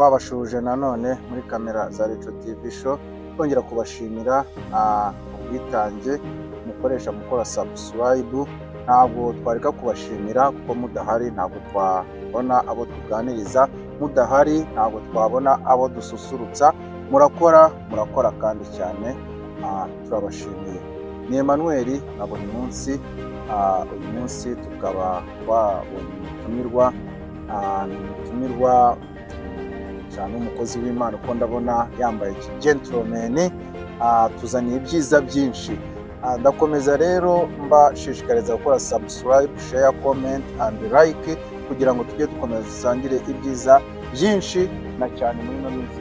twabashuje nanone muri kamera za Retro TV Show twongera kubashimira ubwitange mukoresha mukora subscribe. Ntabwo twareka kubashimira kuko mudahari ntabwo twabona abo tuganiriza, mudahari ntabwo twabona abo dususurutsa. Murakora kandi cyane, turabashimiye. Ni Emmanuel na buri munsi. Uyu munsi tukaba twabonye umutumirwa cyane umukozi w'Imana uko ndabona yambaye gentleman, tuzaniye ibyiza byinshi. Ndakomeza rero mbashishikariza gukora subscribe, share, comment and like kugira ngo tujye dukomeza dusangire ibyiza byinshi na cyane muri ino minsi.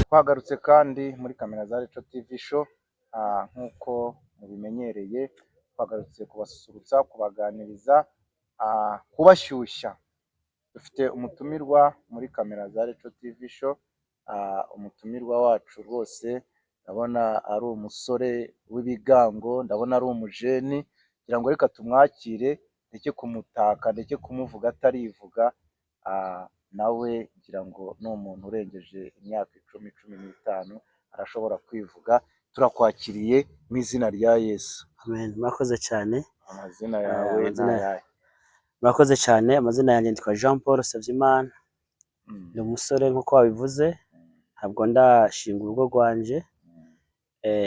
Twagarutse kandi muri kamera za Retro TV Show, nk'uko mubimenyereye twagarutse kubasusurutsa, kubaganiriza, kubashyushya. Dufite umutumirwa muri kamera za Retro TV Show. Umutumirwa wacu rwose ndabona ari umusore w'ibigango, ndabona ari umujeni, kugira ngo reka tumwakire, ndeke kumutaka, ndeke kumuvuga atarivuga. Nawe ngira ngo ni umuntu urengeje imyaka 10-15 arashobora kwivuga. Turakwakiriye mu izina rya Yesu. Amen. Murakoze cyane. Amazina yawe n'ayahe? Murakoze cyane. Amazina yanjye yitwa Jean Paul Savyimana. Ni umusore nk'uko wabivuze, ntabwo ndashinga urugo rwanje.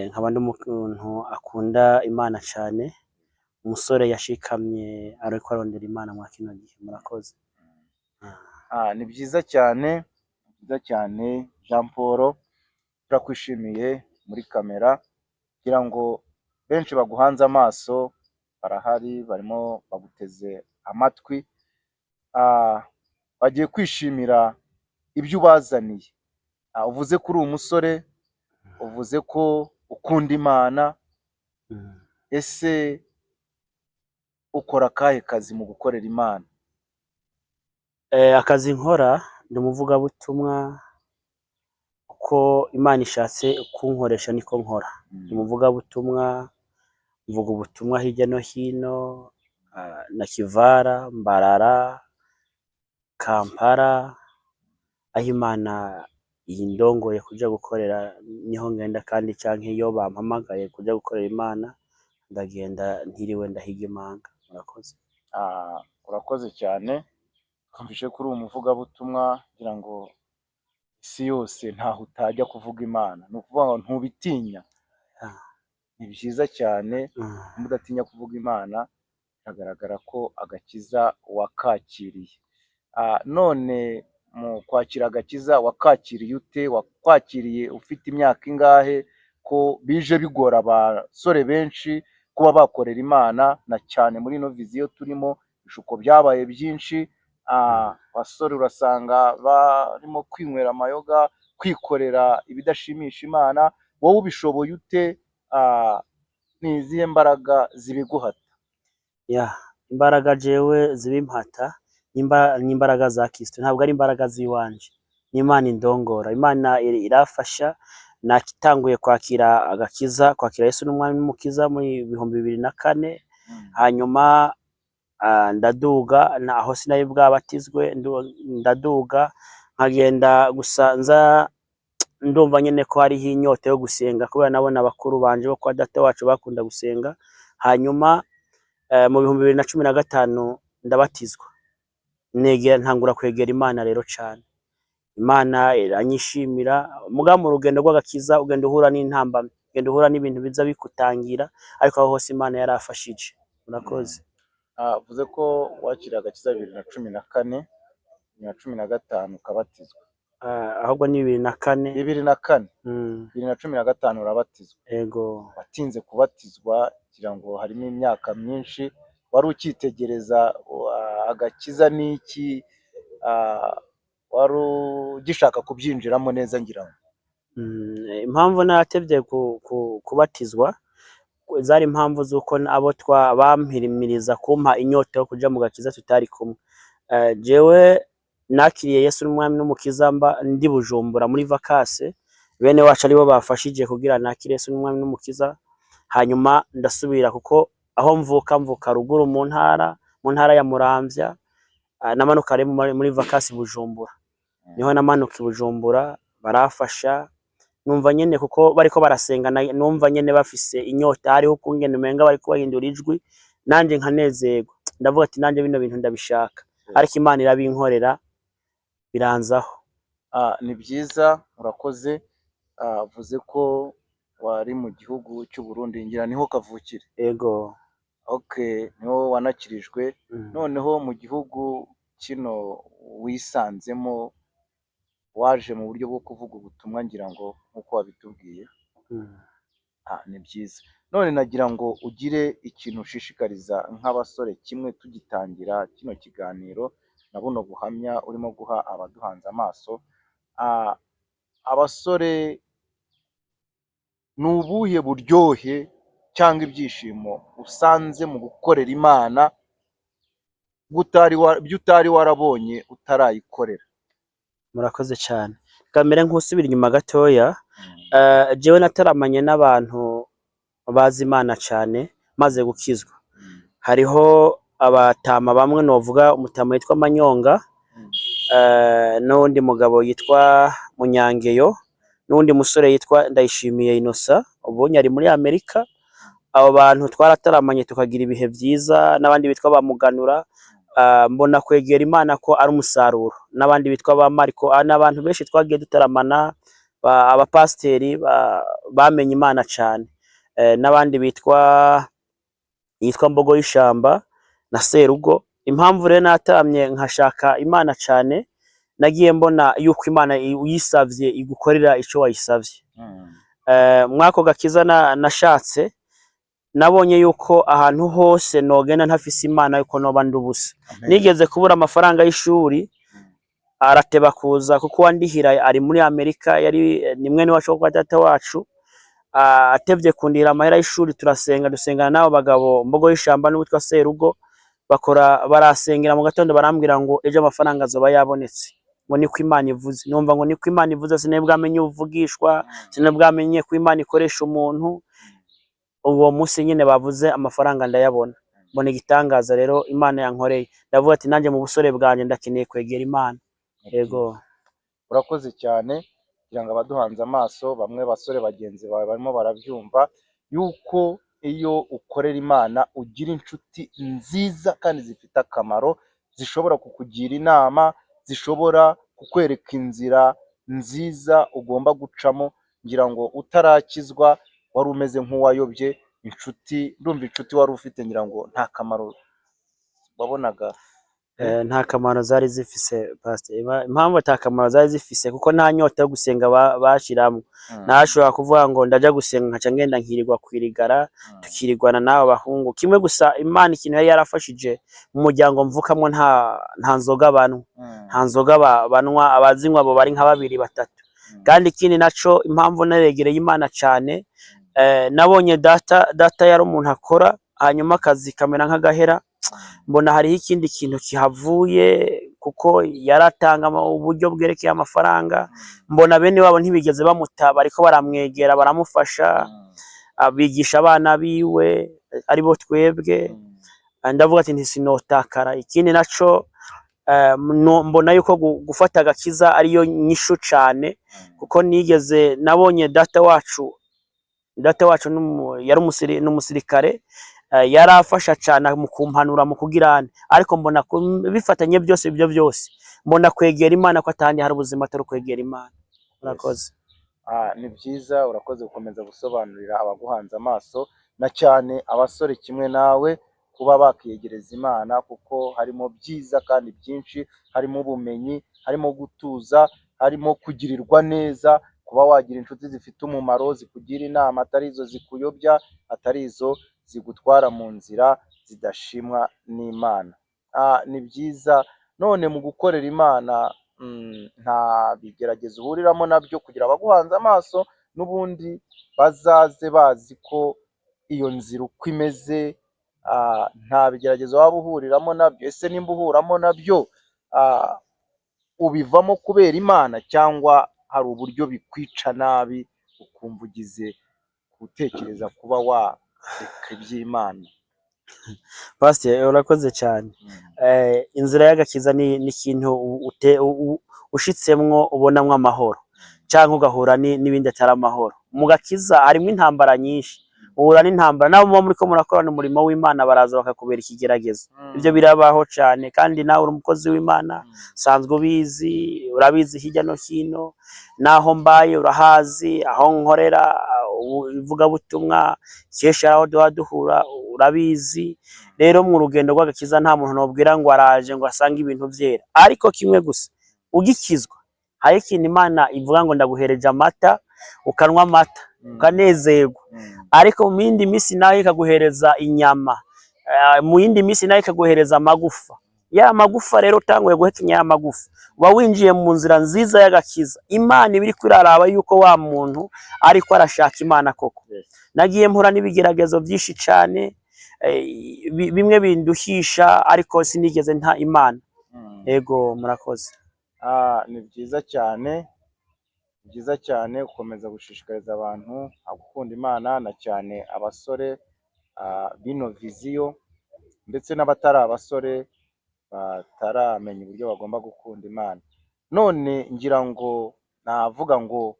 Nkaba ndi umuntu akunda Imana cyane, umusore yashikamye ariko arondera Imana mwa kino gihe. Murakoze. Ni byiza cyane, byiza cyane Jean Paul. Turakwishimiye muri kamera, kugira ngo benshi baguhanze amaso barahari, barimo baguteze amatwi, bagiye kwishimira ibyo ubazaniye. Uvuze ko uri umusore, uvuze ko ukunda Imana. Ese ukora akahe kazi mu gukorera Imana? Akazi nkora ndi umuvugabutumwa, uko Imana ishatse kunkoresha niko nkora. Ndi umuvugabutumwa, mvuga ubutumwa hirya no hino, na Kivara, Mbarara, Kampala, aho Imana indongoye kujya gukorera niho ngenda, kandi canke iyo bampamagaye kujya gukorera Imana ndagenda ntiriwe ndahiga imanga. Murakoze. Urakoze cyane. Twumvise ko uri umuvugabutumwa, kugira ngo isi yose ntaho utajya kuvuga Imana. Ni ukuvuga ngo ntubitinya. Ni byiza cyane mudatinya kuvuga Imana. Biragaragara ko agakiza wakakiriye. None mu kwakira agakiza wakakiriye ute? Wakwakiriye ufite imyaka ingahe? Ko bije bigora abasore benshi kuba bakorera Imana, na cyane muri ino viziyo turimo ishuko byabaye byinshi. Abasore urasanga barimo kwinywera amayoga, kwikorera ibidashimisha Imana. Wowe ubishoboye ute? Ni izihe mbaraga zibiguhata? Imbaraga jewe zibimpata ni imbaraga za Kristo, ntabwo ari imbaraga ziwanje. Ni Imana indongora. Imana irafasha. Nakitanguye kwakira agakiza, kwakira Yesu n'umwami n'umukiza muri 2004. Hanyuma ndaduga, aho sinari bwabatizwe, ndaduga nkagenda gusanza, ndumva nyene ko hariho inyota yo gusenga, kubera nabona abakuru banje bo kwa data wacu bakunda gusenga. Hanyuma mu 2015 ndabatizwa, ntangura kwegera Imana rero cyane. Imana iranyishimira. Muga mu rugendo rw'agakiza ugenda uhura n'intambamye, ugenda uhura n'ibintu biza bikutangira, ariko aho hose Imana yarafashije. Murakoze. Uvuze ko wakira agakiza 2014, 2015 ukabatizwa. Ahubwo ni 2004. 2015 urabatizwa. Yego. Watinze kubatizwa, kugira ngo harimo imyaka myinshi. Wari ukitegereza agakiza n'iki? Wari ugishaka kubyinjiramo neza ngira ngo? Impamvu natevye kubatizwa zari impamvu z'uko abo bampirimiriza kumpa inyota yo kuja mu gakiza tutari kumwe. Jewe nakiriye Yesu n'umwami n'umukiza ndi Bujumbura muri vakase. Bene wacu aribo bafashije kugira nakire Yesu n'umwami n'umukiza. Hanyuma ndasubira kuko aho mvuka ruguru mu ntara ya Muramvya, namanuka rero muri vacances Bujumbura, niho namanuka i Bujumbura, barafasha numva nyene kuko bariko barasenga, numva nyene bafise inyota, hariho ukungene umenga bariko bahindura ijwi, nanje nkanezerwa, ndavuga ati nanje bino bintu ndabishaka, ariko Imana irabinkorera biranzaho. Ni byiza, urakoze. Uvuze ko wari mu gihugu cy'u Burundi, ngira niho kavukire. Ego. Okay, niho wanakirijwe. Noneho mu gihugu kino wisanzemo, waje mu buryo bwo kuvuga ubutumwa, ngira ngo nk'uko wabitubwiye. Ni byiza. None nagira ngo ugire ikintu ushishikariza nk'abasore, kimwe tugitangira kino kiganiro na buno buhamya urimo guha abaduhanze amaso. Abasore, ni ubuhe buryohe cyangwa ibyishimo usanze mu gukorera Imana byo utari warabonye utarayikorera? Murakoze cyane. Kamere nk'usubira inyuma gatoya, jewe nataramanye n'abantu bazi Imana cyane maze gukizwa. Hariho abatama bamwe, novuga umutama witwa Manyonga, n'undi mugabo yitwa Munyangeyo, n'undi musore yitwa Ndayishimiye Innocent, ubonye ari muri Amerika. Abo bantu twarataramanye tukagira ibihe byiza, n'abandi bitwa Bamuganura. Mbona kwegera Imana ko ari umusaruro, n'abandi bitwa ba Mariko, n'abantu benshi twagiye dutaramana, abapasteri bamenye Imana cyane, n'abandi yitwa Mbogo y'Ishamba na Serugo. Impamvu rero natamye nkashaka Imana cyane, nagiye mbona yuko Imana uyisavye igukorera ico wayisavye. Mwako gakiza nashatse, nabonye yuko ahantu hose nogenda ntafise Imana yuko noba ndubusa. Nigeze kubura amafaranga y'ishuri, arateba kuza kuko wandihira ari muri Amerika, yari ni mwene wacu kwa data wacu. Atevye kundira amahera y'ishuri, dusengana nabo bagabo Mbogo y'Ishamba n'uwitwa Serugo, barasengera mu gatondo, barambwira ngo ejo amafaranga azoba yabonetse, ngo niko Imana ivuze. Numva ngo niko Imana ivuze, sinebwamenye uvugishwa, sinebwamenye ko Imana ikoresha umuntu. Uwo munsi nyine bavuze amafaranga ndayabona, mbona igitangaza rero Imana yankoreye. Ndavuga ati nanjye mu busore bwanjye ndakeneye kwegera Imana. Yego, urakoze cyane. Kugira ngo abaduhanze amaso, bamwe basore bagenzi bawe barimo barabyumva yuko iyo ukorera Imana ugira inshuti nziza kandi zifite akamaro, zishobora kukugira inama, zishobora kukwereka inzira nziza ugomba gucamo. Ngira ngo utarakizwa wari umeze nk'uwayobye. Ndumva inshuti wari ufite, ngira ngo nta kamaro wabonaga. nta kamaro zari zifise pastor. Impamvu ata kamaro zari zifise kuko nta nyota yo gusenga bashiramo. Nashobora kuvuga ngo ndaja gusenga nkaca ngenda nkirirwa kwirigara, tukirigwana n'abo bahungu. Kimwe gusa Imana ikintu yari yarafashije, mu muryango mvukamo nta nzoga banwa, nta nzoga banwa, abazinywa abo bari nka 2-3. Kandi ikindi naco, impamvu naregereye Imana cyane, nabonye data yari umuntu akora, hanyuma akazi kamera nk'agahera. Mbona hariho ikindi kintu kihavuye, kuko yaratanga uburyo bwerekeye amafaranga. Mbona bene wabo ntibigeze bamutaba, ariko baramwegera, baramufasha, abigisha abana biwe aribo twebwe. Ndavuga ati ntisinotakara. Ikindi naco, mbona yuko gufata agakiza ariyo nyishu cyane, kuko nabonye data wacu yari umusirikare, yarafasha cyane mu kumpanura mu kugirana, ariko mbona bifatanye byose ibyo byose, mbona kwegera Imana ko atandi hari ubuzima atari kwegera Imana. Urakoze. Ni byiza, urakoze gukomeza gusobanurira abaguhanze amaso, na cyane abasore kimwe nawe, kuba bakiyegereza Imana, kuko harimo byiza kandi byinshi, harimo ubumenyi, harimo gutuza, harimo kugirirwa neza, kuba wagira inshuti zifite umumaro, zikugira inama, atari izo zikuyobya, atari izo zigutwara mu nzira zidashimwa n'Imana. Ni byiza. None mu gukorera Imana, nta bigeragezo uhuriramo nabyo, kugira abaguhanze amaso n'ubundi bazaze bazi ko iyo nzira uko imeze, nta bigeragezo waba uhuriramo nabyo? Ese nimba uhuramo nabyo, ubivamo kubera Imana, cyangwa hari uburyo bikwica nabi ukumva ugize gutekereza kuba wareka iby'Imana? Pastor urakoze cyane. Inzira y'agakiza ni ikintu ushitsemwo ubonamwo amahoro cyangwa ugahura n'ibindi atari amahoro. Mu gakiza harimo intambara nyinshi, uhura n'intambara nabo muba muriko murakorana umurimo w'Imana baraza bakakubera ikigeragezo. Ibyo birabaho cyane kandi nawe uri umukozi w'Imana usanzwe ubizi, urabizi hirya no hino, naho mbaye urahazi, aho nkorera ivugabutumwa kesha aho duhura urabizi. Rero mu rugendo rw'agakiza nta muntu nobwira ngo araje ngo asange ibintu vyera, ariko kimwe gusa ugikizwa hari ikintu Imana ivuga ngo ndaguhereje amata ukanwa amata ukanezerwa, ariko mu yindi misi nayo ikaguhereza inyama, mu yindi misi nayo ikaguhereza amagufa. Ya magufa rero utanguye guhekenya ya magufa uba winjiye mu nzira nziza y'agakiza. Imana ibiri kwiraraba yuko wa muntu ariko arashaka Imana koko. Nagiye mpura n'ibigeragezo byinshi cyane, bimwe binduhisha ariko sinigeze nta Imana. Ego murakoze. Ni byiza cyane gukomeza gushishikariza abantu gukunda Imana, na cyane abasore bino viziyo ndetse n'abatari abasore bataramenya uburyo bagomba gukunda Imana. None ngira ngo navuga ngo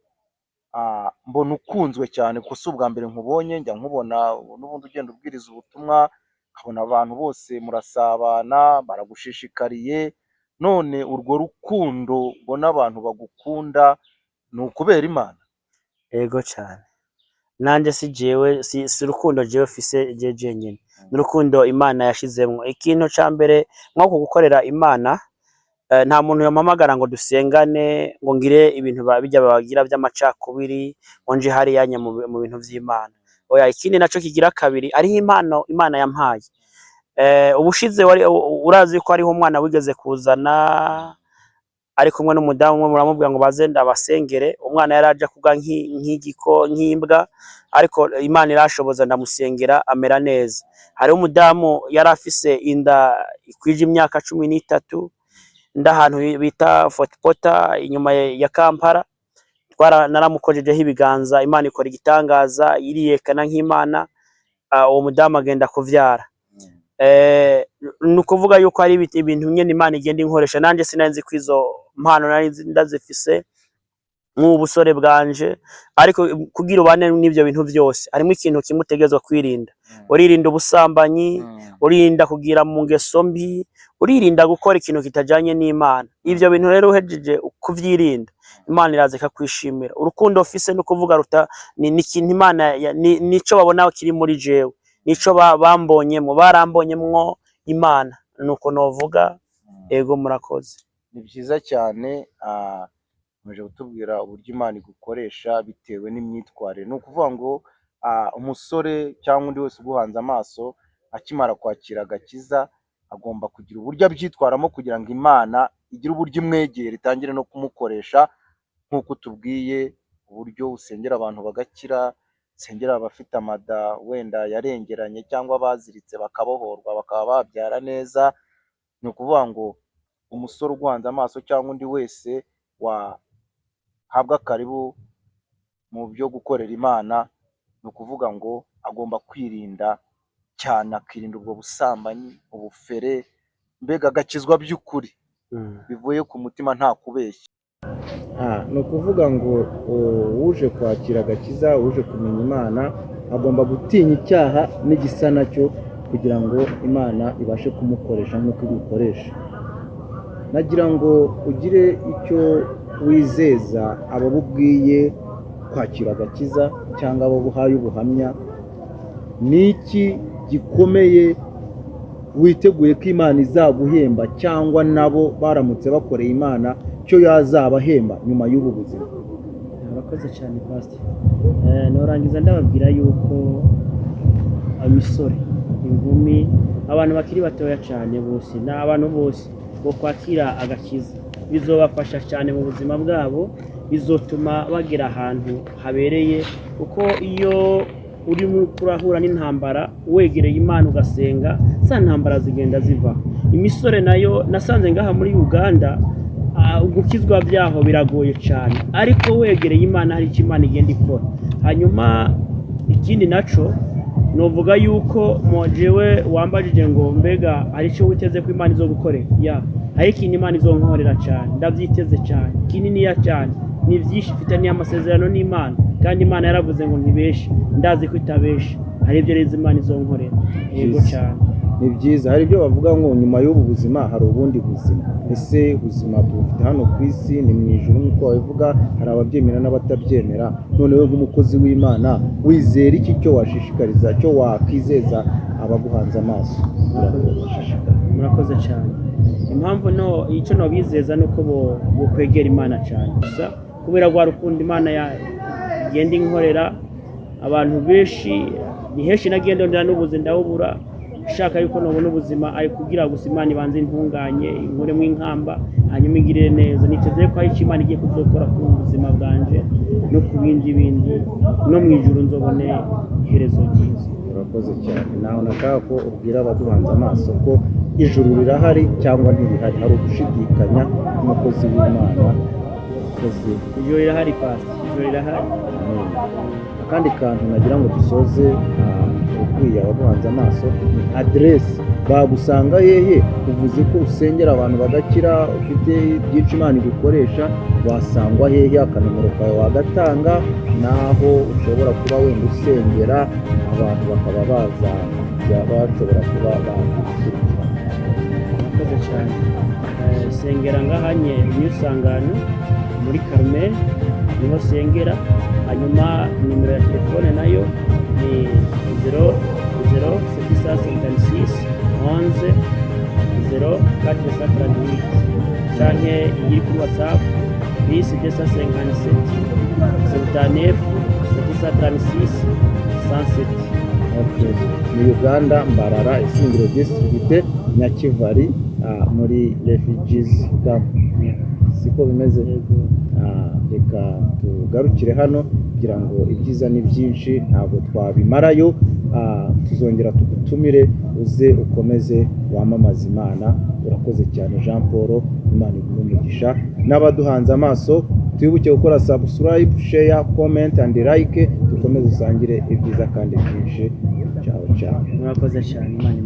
mbona ukunzwe cyane kuko si ubwa mbere nkubonye, njya nkubona n'ubundi ugenda ubwiriza ubutumwa, nkabona abantu bose murasabana baragushishikariye. None urwo rukundo mbona abantu bagukunda ni ukubera Imana? Ego cyane, nanjye si jewe, si urukundo jewe fise jeje nyine, n'urukundo Imana yashizemwo. Ikintu ca mbere nko gukorera Imana, nta muntu yampamagara ngo dusengane ngo ngire ibintu bijya bagira by'amacakubiri ngo nje hariya mu bintu vy'Imana. Oya, ikindi naco kigira kabiri ariho impano Imana yampaye. Ubushize urazi ko ariho umwana wigeze kuzana ari kumwe n'umudamu umwe, muramubwira ngo baze ndabasengere. Umwana yaraje kuga nk'imbwa, ariko Imana irashoboza ndamusengera amera neza. Hari umudamu yari afise inda ikwije imyaka 13 ndahantu bita Fort Porter inyuma ya Kampala. Naramukojejeho ibiganza, Imana ikora igitangaza, iriyekana nk'Imana, uwo mudamu agenda kuvyara. Nukuvuga yuko ari ibintu nyene Imana igenda inkoresha. Nanje sinanzi kwizo mpano nari ndazifise mu busore bwanje, ariko kugira ubane n'ibyo bintu byose harimo ikintu kimutegezwa kwirinda. Uririnda ubusambanyi, uririnda kugira mu ngeso mbi, uririnda gukora ikintu kitajanye n'Imana. Ivyo bintu rero uhejeje kuvyirinda, Imana iraza ikakwishimira. Urukundo ufise no kuvuga ruta ni ikintu Imana nico babona kiri muri jewe, nico bambonyemo, barambonyemwo Imana, nuko novuga. Ego murakoze. Ni byiza cyane muje gutubwira uburyo Imana igukoresha bitewe n'imyitwarire. Ni ukuvuga ngo umusore cyangwa undi wese uguhanze amaso akimara kwakira agakiza agomba kugira uburyo abyitwaramo kugira ngo Imana igire uburyo imwegera, itangire no kumukoresha nk'uko tubwiye, uburyo usengera abantu bagakira, usengera abafite amada wenda yarengeranye cyangwa baziritse bakabohorwa bakaba babyara neza. Ni ukuvuga ngo umusore uguhanze amaso cyangwa undi wese wahabwa karibu mu byo gukorera Imana, ni ukuvuga ngo agomba kwirinda cyane, akirinda ubwo busambanyi, ubufere, mbega agakizwa by'ukuri bivuye ku mutima nta kubeshya. Ni ukuvuga ngo uje kwakira agakiza, uje kumenya Imana agomba gutinya icyaha n'igisa nacyo kugira ngo Imana ibashe kumukoresha nk'uko igukoresha. Nagira ngo ugire icyo wizeza abo bubwiye kwakira agakiza cyangwa abo buhaye ubuhamya. Ni iki gikomeye witeguye ko Imana izaguhemba, cyangwa nabo baramutse bakoreye Imana cyo yazabahemba nyuma y'ubu buzima? Urakoze cyane Pastor. Norangiza ndababwira yuko imisore, inkumi, abantu bakiri batoya cyane bose n'abantu bose bo kwakira agakiza bizobafasha cyane mu buzima bwabo, bizotuma bagera ahantu habereye. Kuko iyo uri kurahura n'intambara wegereye Imana ugasenga, za ntambara zigenda ziva. Imisore nayo nasanze ngaha muri Uganda gukizwa byaho biragoye cyane, ariko wegereye Imana hari icyo Imana igenda ikora. Hanyuma ikindi naco novuga yuko jewe wambajije ngo mbega ari cyo witeze ko Imana izogukorera hari ikintu Imana izonkorera cyane, ndabyiteze cyane kininiya cyane, ni byinshi mfitaniye amasezerano n'Imana, kandi Imana yaravuze ngo ntibeshe, ndazi ko itabeshe, hari ibyo rero Imana izonkorera. Yego cyane, ni byiza. Hari ibyo bavuga ngo nyuma y'ubu buzima hari ubundi buzima. Ese ubuzima tubufite hano ku isi ni mu ijuru nk'uko babivuga, hari ababyemera n'abatabyemera. None wowe nk'umukozi w'Imana wizera iki cyo washishikariza, cyo wakwizeza abaguhanze amaso? Murakoze cyane. Impamvu icyo nabizeza ni uko bokwegera Imana cyane, gusa kubera rwa rukundo Imana igenda inkorera abantu benshi, ni henshi nagiye ndondera n'ubuzi ndabubura, shaka yuko nobona ubuzima ari kugira gusa Imana ibanze intunganye, inkoremo inkamba, hanyuma igirire neza. Niteze ko hari icyo Imana igiye kuzokora ku buzima bwanje no ku bindi no mu ijuru nzobone iherezo ryiza. Urakoze cyane. Naho nashaka ko ubwira abaduhanze amaso ko ijuru rirahari cyangwa ntirihari. Hari ugushidikanya nk'umukozi w'Imana. Ijuru rirahari pastor, ijuru rirahari. Akandi kantu nagira ngo dusoze ubwiye abaduhanze amaso, ni aderesi. Bagusanga hehe? Uvuze ko usengera abantu bagakira, ufite byinshi Imana igukoresha, wasangwa hehe? Akanomero kawe wagatanga, naho ushobora kuba wenda usengera abantu bakaba bashobora kuba bagukurikira. Murakoze cyane. Sengera ngahanye New Sangano muri Carmel, niho sengera. Hanyuma nimero ya telefone nayo ni 0076110438, canke iri kuri WhatsApp plus 257 79 736 107. Ni Uganda, Mbarara, Isingiro District, Nyakivari, muri refugees camp. Siko bimeze? Reka tugarukire hano kugira ngo ibyiza ni byinshi, ntabwo twabimarayo. Tuzongera tugutumire uze ukomeze wamamaza Imana. Urakoze cyane Jean Paul, Imana iguhe umugisha. N'abaduhanze amaso, twibuke gukora subscribe, share, comment and like. Dukomeze usangire ibyiza kandi byinshi. Ciao ciao. Murakoze cyane, Imana